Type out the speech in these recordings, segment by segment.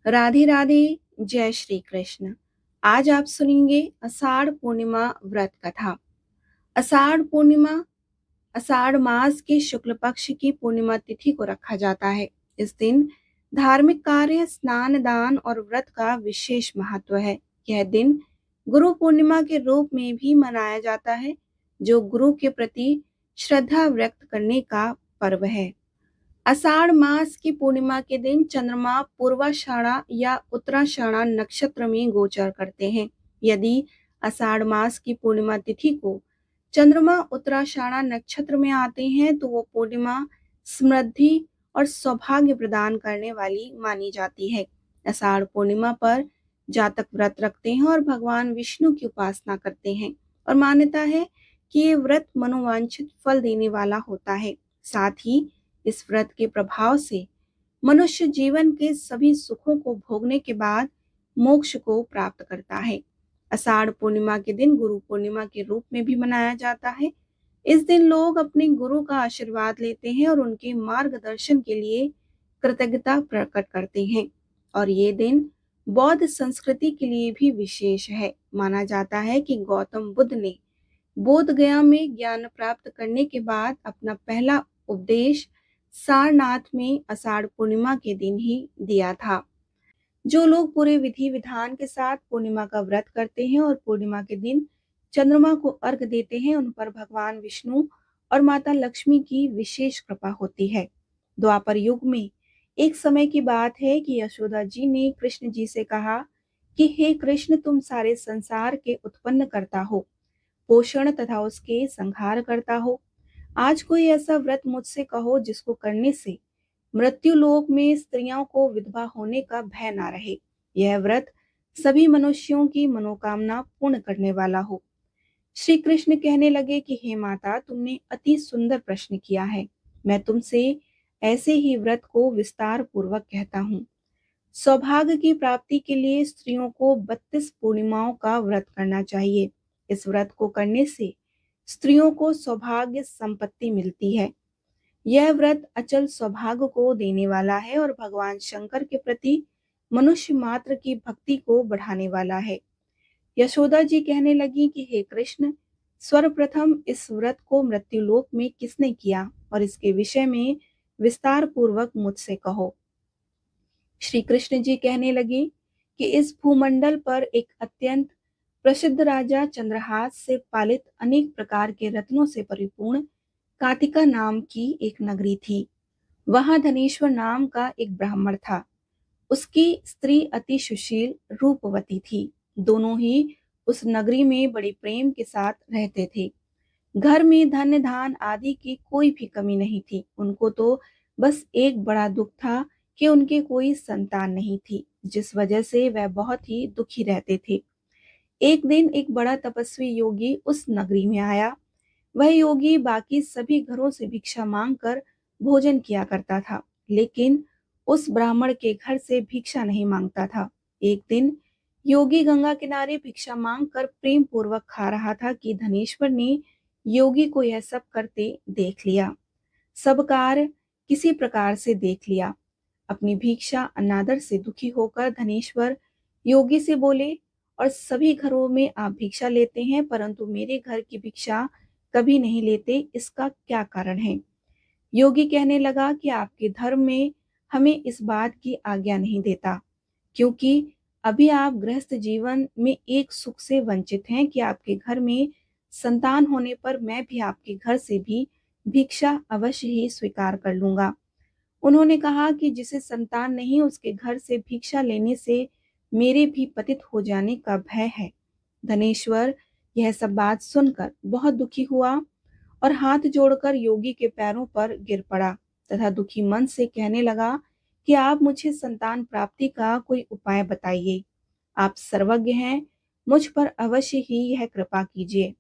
राधे राधे। जय श्री कृष्ण। आज आप सुनेंगे आषाढ़ पूर्णिमा व्रत कथा। आषाढ़ पूर्णिमा आषाढ़ मास के शुक्ल पक्ष की पूर्णिमा तिथि को रखा जाता है। इस दिन धार्मिक कार्य, स्नान, दान और व्रत का विशेष महत्व है। यह दिन गुरु पूर्णिमा के रूप में भी मनाया जाता है, जो गुरु के प्रति श्रद्धा व्यक्त करने का पर्व है। आषाढ़ मास की पूर्णिमा के दिन चंद्रमा पूर्वाषाढ़ा या उत्तराषाढ़ा नक्षत्र में गोचर करते हैं। यदि आषाढ़ मास की पूर्णिमा तिथि को चंद्रमा उत्तराषाढ़ा नक्षत्र में आते हैं तो वो पूर्णिमा समृद्धि और सौभाग्य प्रदान करने वाली मानी जाती है। आषाढ़ पूर्णिमा पर जातक व्रत रखते हैं और भगवान विष्णु की उपासना करते हैं और मान्यता है कि ये व्रत मनोवांछित फल देने वाला होता है। साथ ही इस व्रत के प्रभाव से मनुष्य जीवन के सभी सुखों को भोगने के बाद मोक्ष को प्राप्त करता है। आषाढ़ पूर्णिमा के दिन गुरु पूर्णिमा के रूप में भी मनाया जाता है। इस दिन लोग अपने गुरु का आशीर्वाद लेते हैं और उनके मार्गदर्शन के लिए कृतज्ञता प्रकट करते हैं। और ये दिन बौद्ध संस्कृति के लिए भी विशेष है। माना जाता है कि गौतम बुद्ध ने बोध गया में ज्ञान प्राप्त करने के बाद अपना पहला उपदेश सारनाथ में आषाढ़ पूर्णिमा के दिन ही दिया था। जो लोग पूरे विधि विधान के साथ पूर्णिमा का व्रत करते हैं और पूर्णिमा के दिन चंद्रमा को अर्घ देते हैं, उन पर भगवान विष्णु और माता लक्ष्मी की विशेष कृपा होती है। द्वापर युग में एक समय की बात है कि यशोदा जी ने कृष्ण जी से कहा कि हे कृष्ण, तुम सारे संसार के उत्पन्न करता हो, पोषण तथा उसके संहार करता हो। आज कोई ऐसा व्रत मुझसे कहो जिसको करने से मृत्यु लोक में स्त्रियों को विधवा होने का भय ना रहे। यह व्रत सभी मनुष्यों की मनोकामना पूर्ण करने वाला हो। श्री कृष्ण कहने लगे कि हे माता, तुमने अति सुंदर प्रश्न किया है। मैं तुमसे ऐसे ही व्रत को विस्तार पूर्वक कहता हूँ। सौभाग्य की प्राप्ति के लिए स्त्रियों को 32 पूर्णिमाओं का व्रत करना चाहिए। इस व्रत को करने से स्त्रियों को सौभाग्य संपत्ति मिलती है। यह व्रत अचल सौभाग्य को देने वाला है और भगवान शंकर के प्रति मनुष्य मात्र की भक्ति को बढ़ाने वाला है। यशोदा जी कहने लगी कि हे कृष्ण, सर्वप्रथम इस व्रत को मृत्युलोक में किसने किया और इसके विषय में विस्तार पूर्वक मुझसे कहो। श्री कृष्ण जी कहने लगे कि इस भूमंडल पर एक अत्यंत प्रसिद्ध राजा चंद्रहास से पालित अनेक प्रकार के रत्नों से परिपूर्ण कातिका नाम की एक नगरी थी। वहां धनेश्वर नाम का एक ब्राह्मण था। उसकी स्त्री अति सुशील रूपवती थी। दोनों ही उस नगरी में बड़े प्रेम के साथ रहते थे। घर में धन धान आदि की कोई भी कमी नहीं थी। उनको तो बस एक बड़ा दुख था कि उनके कोई संतान नहीं थी, जिस वजह से वह बहुत ही दुखी रहते थे। एक दिन एक बड़ा तपस्वी योगी उस नगरी में आया। वह योगी बाकी सभी घरों से भिक्षा मांगकर भोजन किया करता था, लेकिन उस ब्राह्मण के घर से भिक्षा नहीं मांगता था। एक दिन योगी गंगा किनारे भिक्षा मांगकर प्रेम पूर्वक खा रहा था कि धनेश्वर ने योगी को यह सब करते देख लिया। सब कार्य किसी प्रकार से देख लिया। अपनी भिक्षा अनादर से दुखी होकर धनेश्वर योगी से बोले, और सभी घरों में आप भिक्षा लेते हैं परंतु मेरे घर की भिक्षा कभी नहीं लेते, इसका क्या कारण है? योगी कहने लगा कि आपके धर्म में हमें इस बात की आज्ञा नहीं देता, क्योंकि अभी आप गृहस्थ जीवन में एक सुख से वंचित हैं कि आपके घर में संतान होने पर मैं भी आपके घर से भी भिक्षा अवश्य ही स्वीकार कर लूंगा। उन्होंने कहा कि जिसे संतान नहीं, उसके घर से भिक्षा लेने से मेरे भी पतित हो जाने का भय है। धनेश्वर यह सब बात सुनकर बहुत दुखी हुआ और हाथ जोड़कर योगी के पैरों पर गिर पड़ा तथा दुखी मन से कहने लगा कि आप मुझे संतान प्राप्ति का कोई उपाय बताइए। आप सर्वज्ञ हैं, मुझ पर अवश्य ही यह कृपा कीजिए।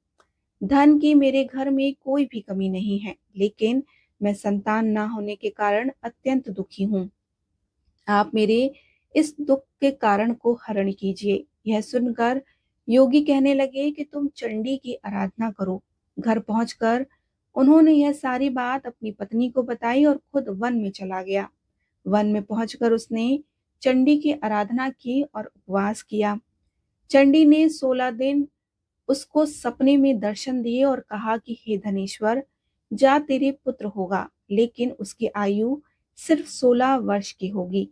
धन की मेरे घर में कोई भी कमी नहीं है, लेकिन मैं संतान न होने के कारण अत्यंत दुखी हूँ। आप मेरे इस दुख के कारण को हरण कीजिए। यह सुनकर योगी कहने लगे कि तुम चंडी की आराधना करो। घर पहुंचकर उन्होंने यह सारी बात अपनी पत्नी को बताई और खुद वन में चला गया। वन में पहुंचकर उसने चंडी की आराधना की और उपवास किया। चंडी ने 16 दिन उसको सपने में दर्शन दिए और कहा कि हे धनेश्वर, जा तेरे पुत्र होगा, लेकिन उसकी आयु सिर्फ 16 वर्ष की होगी।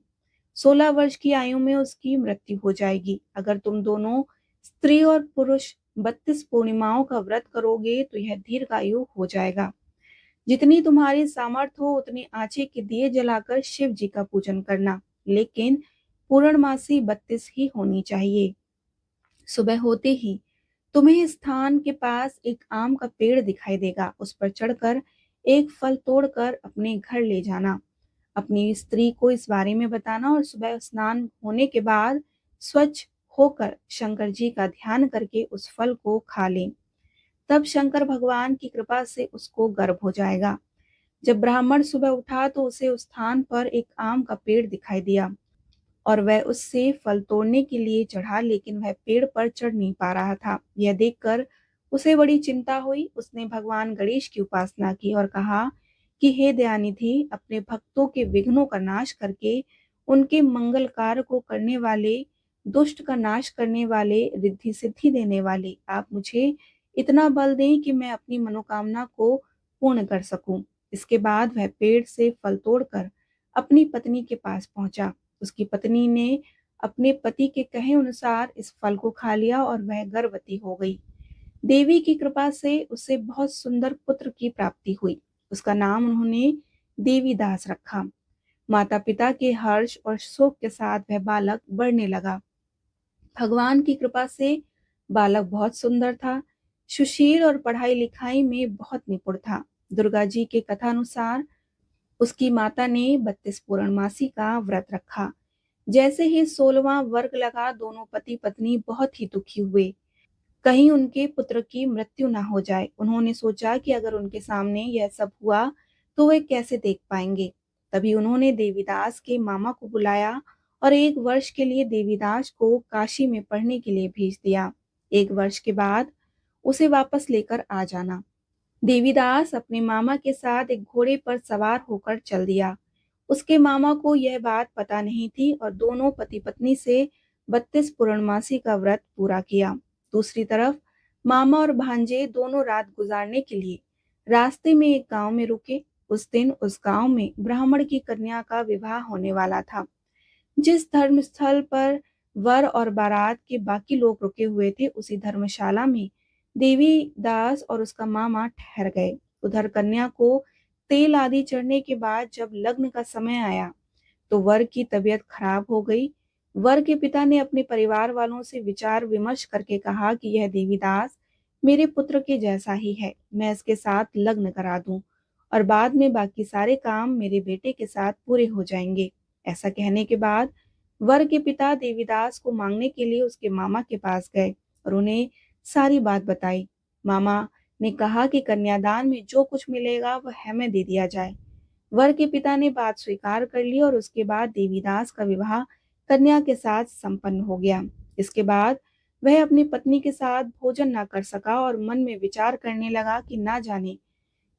16 वर्ष की आयु में उसकी मृत्यु हो जाएगी। अगर तुम दोनों स्त्री और पुरुष 32 पूर्णिमाओं का व्रत करोगे तो यह दीर्घायु हो जाएगा। जितनी तुम्हारी सामर्थ्य हो उतनी आँचे के दिए जलाकर शिव जी का पूजन करना, लेकिन पूर्णमासी 32 ही होनी चाहिए। सुबह होते ही तुम्हें इस स्थान के पास एक आम का पेड़ दिखाई देगा। उस पर चढ़कर एक फल तोड़कर अपने घर ले जाना। अपनी स्त्री को इस बारे में बताना और सुबह स्नान होने के बाद स्वच्छ होकर शंकर जी का ध्यान करके उस फल को खा लें। तब शंकर भगवान की कृपा से उसको गर्भ हो जाएगा। जब ब्राह्मण सुबह उठा तो उसे उस स्थान पर एक आम का पेड़ दिखाई दिया और वह उससे फल तोड़ने के लिए चढ़ा, लेकिन वह पेड़ पर चढ़ नहीं पा रहा था। यह देखकर उसे बड़ी चिंता हुई। उसने भगवान गणेश की उपासना की और कहा कि हे दयानिधि, अपने भक्तों के विघ्नों का नाश करके उनके मंगल कार्य को करने वाले, दुष्ट का नाश करने वाले, रिद्धि सिद्धि देने वाले, आप मुझे इतना बल दें कि मैं अपनी मनोकामना को पूर्ण कर सकूं। इसके बाद वह पेड़ से फल तोड़कर अपनी पत्नी के पास पहुंचा। उसकी पत्नी ने अपने पति के कहे अनुसार इस फल को खा लिया और वह गर्भवती हो गई। देवी की कृपा से उसे बहुत सुंदर पुत्र की प्राप्ति हुई। उसका नाम उन्होंने देवीदास रखा। माता पिता के हर्ष और शोक के साथ वह बालक बढ़ने लगा। भगवान की कृपा से बालक बहुत सुंदर था, सुशील और पढ़ाई लिखाई में बहुत निपुण था। दुर्गा जी के कथानुसार उसकी माता ने 32 पूर्णमासी का व्रत रखा। जैसे ही 16वां वर्ग लगा, दोनों पति पत्नी बहुत ही दुखी हुए, कहीं उनके पुत्र की मृत्यु ना हो जाए। उन्होंने सोचा कि अगर उनके सामने यह सब हुआ तो वे कैसे देख पाएंगे। तभी उन्होंने देवीदास के मामा को बुलाया और 1 वर्ष के लिए देवीदास को काशी में पढ़ने के लिए भेज दिया। 1 वर्ष के बाद उसे वापस लेकर आ जाना। देवीदास अपने मामा के साथ एक घोड़े पर सवार होकर चल दिया। उसके मामा को यह बात पता नहीं थी और दोनों पति पत्नी से 32 पूर्णमासी का व्रत पूरा किया। दूसरी तरफ मामा और भांजे दोनों रात गुजारने के लिए रास्ते में एक गांव में रुके। उस दिन उस गांव में ब्राह्मण की कन्या का विवाह होने वाला था। जिस धर्मस्थल पर वर और बारात के बाकी लोग रुके हुए थे, उसी धर्मशाला में देवीदास और उसका मामा ठहर गए। उधर कन्या को तेल आदि चढ़ने के बाद जब लग्न का समय आया तो वर की तबीयत खराब हो गई। वर के पिता ने अपने परिवार वालों से विचार विमर्श करके कहा कि यह देवीदास मेरे पुत्र के जैसा ही है, मैं इसके साथ लग्न करा दूं और बाद में बाकी सारे काम मेरे बेटे के साथ पूरे हो जाएंगे। ऐसा कहने के बाद वर के पिता देवीदास को मांगने के लिए उसके मामा के पास गए और उन्हें सारी बात बताई। मामा ने कहा कि कन्यादान में जो कुछ मिलेगा वह हमें दे दिया जाए। वर के पिता ने बात स्वीकार कर ली और उसके बाद देवीदास का विवाह कन्या के साथ संपन्न हो गया। इसके बाद वह अपनी पत्नी के साथ भोजन न कर सका और मन में विचार करने लगा कि ना जाने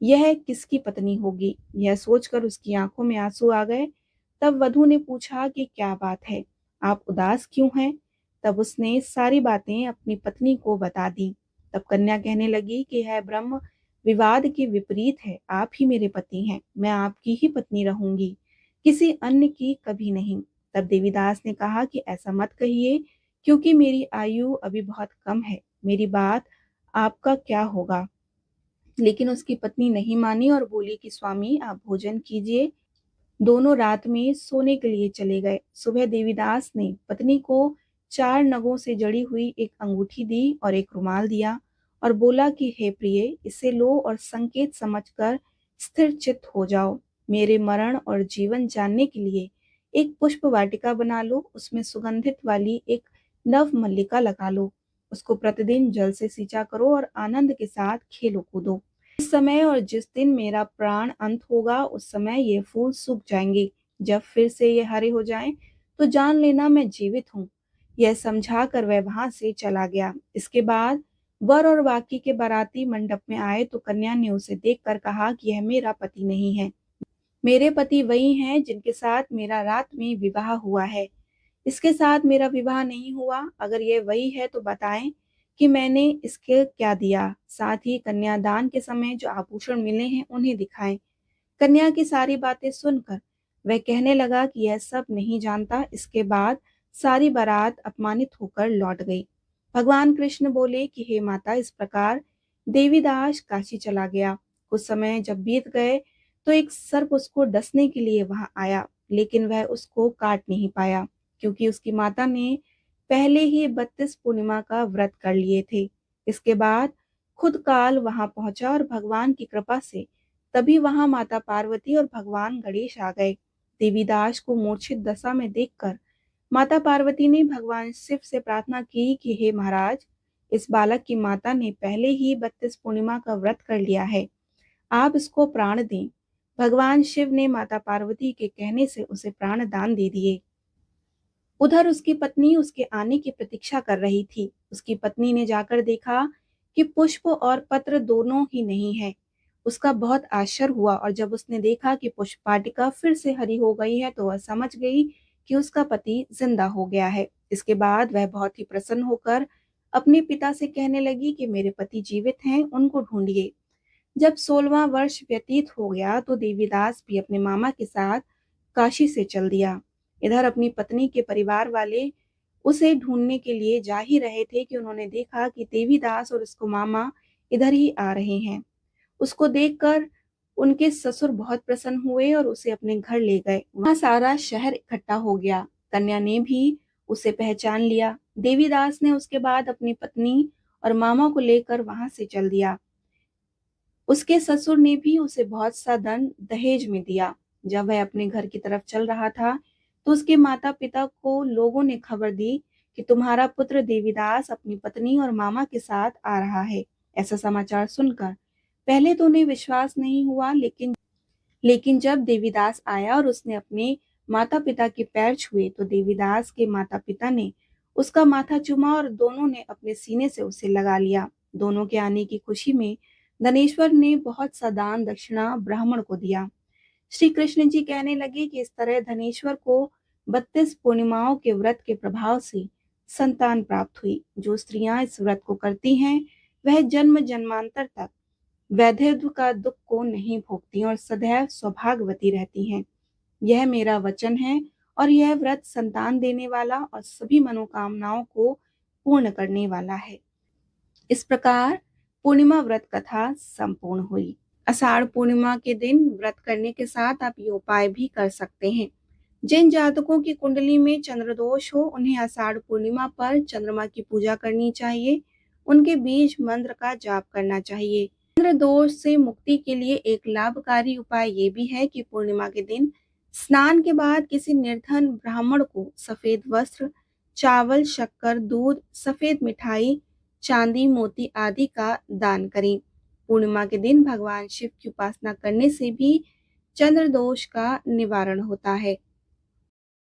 यह किसकी पत्नी होगी। यह सोचकर उसकी आंखों में आंसू आ गए। तब वधू ने पूछा कि क्या बात है, आप उदास क्यों हैं? तब उसने सारी बातें अपनी पत्नी को बता दी। तब कन्या कहने लगी कि यह ब्रह्म विवाद के विपरीत है, आप ही मेरे पति हैं, मैं आपकी ही पत्नी रहूंगी, किसी अन्य की कभी नहीं। तब देवीदास ने कहा कि ऐसा मत कहिए, क्योंकि मेरी आयु अभी बहुत कम है, मेरी बात आपका क्या होगा। लेकिन उसकी पत्नी नहीं मानी और बोली कि स्वामी आप भोजन कीजिए। दोनों रात में सोने के लिए चले गए। सुबह देवीदास ने पत्नी को 4 नगों से जड़ी हुई एक अंगूठी दी और एक रुमाल दिया और बोला कि हे प्रिय, इसे लो और संकेत समझकर स्थिर चित्त हो जाओ। मेरे मरण और जीवन जानने के लिए एक पुष्प वाटिका बना लो, उसमें सुगंधित वाली एक नव मल्लिका लगा लो, उसको प्रतिदिन जल से सींचा करो और आनंद के साथ खेलो कूदो। इस समय और जिस दिन मेरा प्राण अंत होगा उस समय ये फूल सूख जाएंगे। जब फिर से ये हरे हो जाएं तो जान लेना मैं जीवित हूँ। यह समझाकर वह वहां से चला गया। इसके बाद वर और बाकी के बाराती मंडप में आए तो कन्या ने उसे देखकर कहा कि यह मेरा पति नहीं है, मेरे पति वही हैं जिनके साथ मेरा रात में विवाह हुआ है। इसके साथ मेरा विवाह नहीं हुआ। अगर ये वही है तो बताएं कि मैंने इसके क्या दिया। साथ ही कन्यादान के समय जो आभूषण मिले हैं उन्हें दिखाएं। कन्या की सारी बातें सुनकर वह कहने लगा कि यह सब नहीं जानता। इसके बाद सारी बारात अपमानित होकर लौट गई। भगवान कृष्ण बोले कि हे माता, इस प्रकार देवीदास काशी चला गया। कुछ समय जब बीत गए तो एक सर्प उसको डसने के लिए वहां आया, लेकिन वह उसको काट नहीं पाया, क्योंकि उसकी माता ने पहले ही 32 पूर्णिमा का व्रत कर लिए थे। इसके बाद खुद काल वहां पहुंचा और भगवान की कृपा से तभी वहां माता पार्वती और भगवान गणेश आ गए। देवीदास को मूर्छित दशा में देखकर माता पार्वती ने भगवान शिव से प्रार्थना की कि हे महाराज, इस बालक की माता ने पहले ही 32 पूर्णिमा का व्रत कर लिया है, आप इसको प्राण दें। भगवान शिव ने माता पार्वती के कहने से उसे प्राण दान दे दिए। उधर उसकी पत्नी उसके आने की प्रतीक्षा कर रही थी। उसकी पत्नी ने जाकर देखा कि पुष्प और पत्र दोनों ही नहीं है। उसका बहुत आश्चर्य हुआ और जब उसने देखा कि पुष्प वाटिका फिर से हरी हो गई है तो वह समझ गई कि उसका पति जिंदा हो गया है। इसके बाद वह बहुत ही प्रसन्न होकर अपने पिता से कहने लगी कि मेरे पति जीवित हैं, उनको ढूंढिए। जब 16वां वर्ष व्यतीत हो गया तो देवीदास भी अपने मामा के साथ काशी से चल दिया। इधर अपनी पत्नी के परिवार वाले उसे ढूंढने के लिए जा ही रहे थे कि उन्होंने देखा कि देवीदास और उसको मामा इधर ही आ रहे हैं। उसको देखकर उनके ससुर बहुत प्रसन्न हुए और उसे अपने घर ले गए। वहां सारा शहर इकट्ठा हो गया। कन्या ने भी उसे पहचान लिया। देवीदास ने उसके बाद अपनी पत्नी और मामा को लेकर वहां से चल दिया। उसके ससुर ने भी उसे बहुत सा धन दहेज में दिया। जब वह अपने घर की तरफ चल रहा था तो उसके माता पिता को लोगों ने खबर दी कि तुम्हारा पुत्र देवीदास अपनी पत्नी और मामा के साथ आ रहा है। ऐसा समाचार सुनकर पहले तो उन्हें विश्वास नहीं हुआ, लेकिन जब देवीदास आया और उसने अपने माता पिता के पैर छुए तो देवीदास के माता पिता ने उसका माथा चूमा और दोनों ने अपने सीने से उसे लगा लिया। दोनों के आने की खुशी में धनेश्वर ने बहुत सा दान दक्षिणा ब्राह्मण को दिया। श्री कृष्ण जी कहने लगे कि इस तरह धनेश्वर को 32 पूर्णिमाओं के व्रत के प्रभाव से संतान प्राप्त हुई। जो स्त्रियां इस व्रत को करती हैं वह जन्म जन्मांतर तक वैधव्य का दुख को नहीं भोगती और सदैव सौभाग्यवती रहती हैं। यह मेरा वचन है और यह व्रत संतान देने वाला और सभी मनोकामनाओं को पूर्ण करने वाला है। इस प्रकार पूर्णिमा व्रत कथा संपूर्ण हुई। आषाढ़ पूर्णिमा के दिन व्रत करने के साथ आप ये उपाय भी कर सकते हैं। जिन जातकों की कुंडली में चंद्र दोष हो उन्हें आषाढ़ पूर्णिमा पर चंद्रमा की पूजा करनी चाहिए। उनके बीज मंत्र का जाप करना चाहिए। चंद्र दोष से मुक्ति के लिए एक लाभकारी उपाय ये भी है कि पूर्णिमा के दिन स्नान के बाद किसी निर्धन ब्राह्मण को सफेद वस्त्र, चावल, शक्कर, दूध, सफेद मिठाई, चांदी, मोती आदि का दान करें। पूर्णिमा के दिन भगवान शिव की उपासना करने से भी चंद्र दोष का निवारण होता है।